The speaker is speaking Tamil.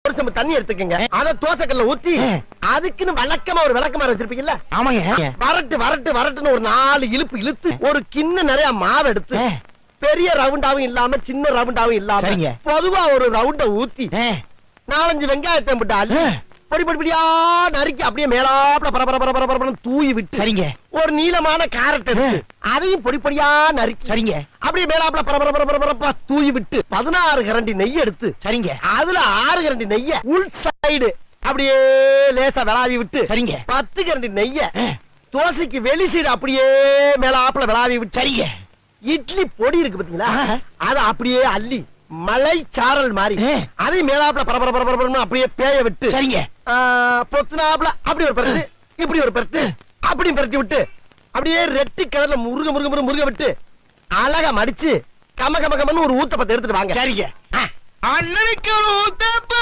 ஒரு சம்பு தண்ணி எடுத்துக்கங்க. அத தோசைக்கல்ல ஊத்தி அதுக்குன்னு வழக்கமா ஒரு விளக்கமாறு வச்சிருப்பீங்கல்ல? ஆமாங்க. வரட்டு வரட்டு வரட்டுன்னு ஒரு 4 இழுப்பு இழுத்து ஒரு கிண்ண நிறைய மாவு எடுத்து பெரிய ரவுண்டாவும் இல்லாம சின்ன ரவுண்டாவும் இல்லாம பொதுவா ஒரு ரவுண்ட ஊத்தி 4-5 வெங்காயத்தை போட்டு அள்ளி பொடி பொடி பொடியா நறுக்கி அப்படியே மேலாப்ல பரபர தூவி விட்டு சரிங்க. ஒரு நீளமான கேரட் எடுத்து அதையும் பொடி பொடியா நறுக்கி சரிங்க. அப்படியே மேலாப்ல பரபர தூவி விட்டு 16 கரண்டி நெய் எடுத்து சரிங்க. அதுல 6 கரண்டி நெய்ய உள் சைடு அப்படியே லேசா விளாவி விட்டு சரிங்க. 10 கரண்டி நெய்ய தோசைக்கு வெளி சைடு அப்படியே மேலாப்ல விளாவி விட்டு சரிங்க. இட்லி பொடி இருக்கு பாத்தீங்களா, அத அப்படியே அள்ளி மலை சாரல் மாதிரி அதை மேலாப்ல பரபர அப்படியே பேய விட்டு சரிங்க. பொத்துனாப்ல அப்படி ஒரு பரட்டு இப்படி ஒரு பரட்டு அப்படி பரட்டி விட்டு அப்படியே ரெட்டி கலர்ல முருக விட்டு அழகா மடிச்சு கம கம கமன்னு ஒரு ஊத்தப்பத்தை எடுத்துட்டு வாங்க சரிங்க. அண்ணனுக்கு ஒரு ஊத்தப்ப